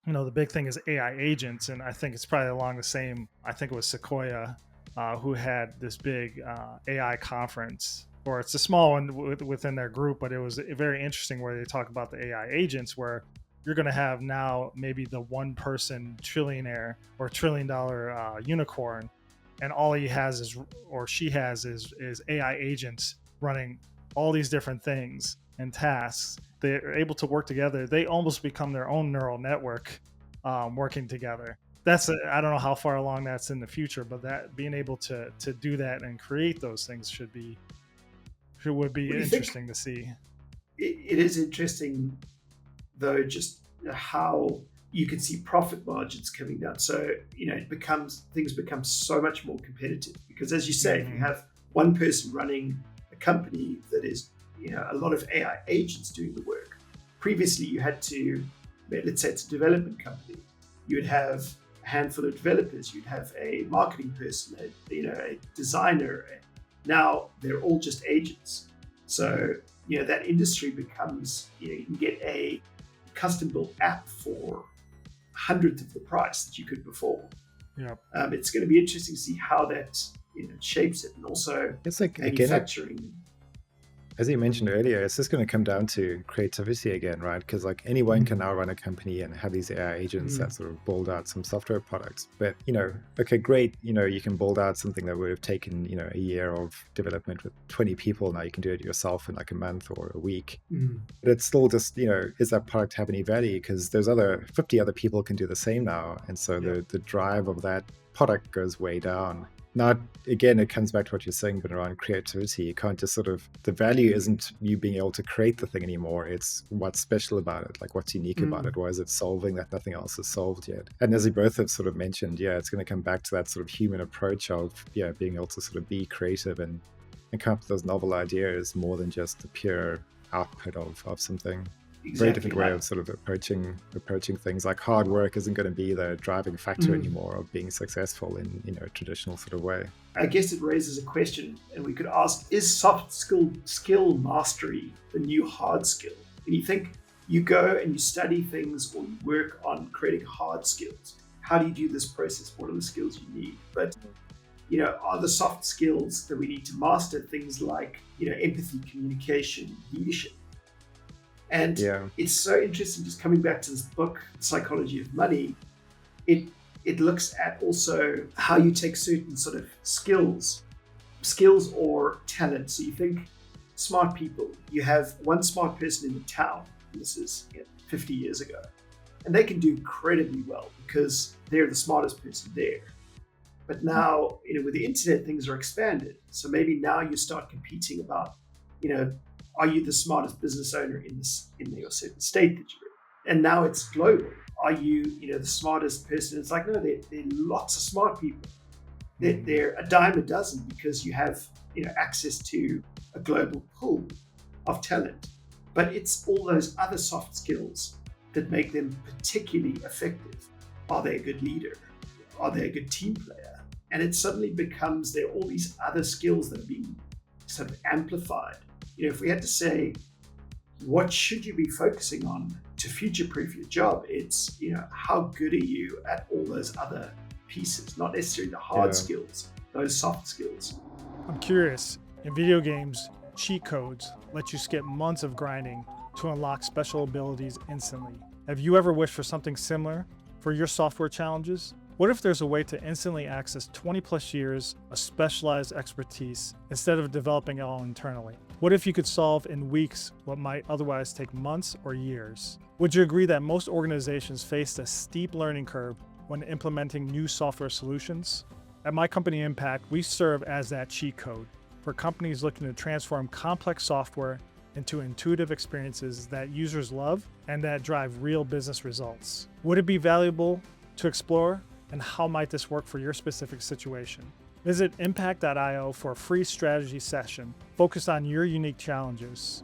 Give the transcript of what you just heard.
the big thing is AI agents, and I think it's probably along the same. I think it was Sequoia who had this big AI conference, or it's a small one within their group, but it was very interesting where they talk about the AI agents, where you're going to have now maybe the one person trillionaire or $1 trillion unicorn, and all he has is, or she has is AI agents running all these different things and tasks. They're able to work together. They almost become their own neural network, working together. I don't know how far along that's in the future, but that being able to do that and create those things would be What do you think? interesting to see. It is interesting, though, just how you can see profit margins coming down. So, things become so much more competitive because, as you say, if you Mm-hmm. have one person running a company that is, a lot of AI agents doing the work. Previously, you had to, let's say it's a development company, you would have a handful of developers, you'd have a marketing person, a designer. Now they're all just agents. So, that industry becomes, you can get a custom built app for hundredths of the price that you could before. Yeah. It's going to be interesting to see how that shapes it, and also It's like, again, manufacturing. as you mentioned earlier, it's just going to come down to creativity again, right? Because like anyone can now run a company and have these AI agents that sort of build out some software products. But okay, great, you can build out something that would have taken a year of development with 20 people. Now you can do it yourself in like a month or a week. But it's still just is that product have any value? Because there's 50 other people can do the same now, and so Yeah. the drive of that product goes way down. Not again, it comes back to what you're saying, but around creativity. You can't just the value isn't you being able to create the thing anymore. It's what's special about it, like what's unique about it. Why is it solving that nothing else has solved yet? And as you both have sort of mentioned, it's going to come back to that sort of human approach of being able to sort of be creative and come up with those novel ideas more than just the pure output of something. Very different way of sort of approaching things. Like hard work isn't going to be the driving factor anymore of being successful in a traditional sort of way. I guess it raises a question, and we could ask: is soft skill mastery the new hard skill? And you think you go and you study things or you work on creating hard skills. How do you do this process? What are the skills you need? But are the soft skills that we need to master things like empathy, communication, leadership? And it's so interesting, just coming back to this book, Psychology of Money. It looks at also how you take certain sort of skills or talent. So you think smart people, you have one smart person in the town, this is 50 years ago, and they can do incredibly well because they're the smartest person there. But now, with the internet, things are expanded. So maybe now you start competing about, are you the smartest business owner in your certain state that you're in? And now it's global. Are you, the smartest person? It's like, no, there are lots of smart people. They're a dime a dozen because you have, access to a global pool of talent. But it's all those other soft skills that make them particularly effective. Are they a good leader? Are they a good team player? And it suddenly becomes there are all these other skills that are being sort of amplified. If we had to say, what should you be focusing on to future-proof your job? It's, how good are you at all those other pieces, not necessarily the hard skills, those soft skills. I'm curious, in video games, cheat codes let you skip months of grinding to unlock special abilities instantly. Have you ever wished for something similar for your software challenges? What if there's a way to instantly access 20 plus years of specialized expertise instead of developing it all internally? What if you could solve in weeks what might otherwise take months or years? Would you agree that most organizations face a steep learning curve when implementing new software solutions? At my company Impact, we serve as that cheat code for companies looking to transform complex software into intuitive experiences that users love and that drive real business results. Would it be valuable to explore? And how might this work for your specific situation? Visit impact.io for a free strategy session focused on your unique challenges.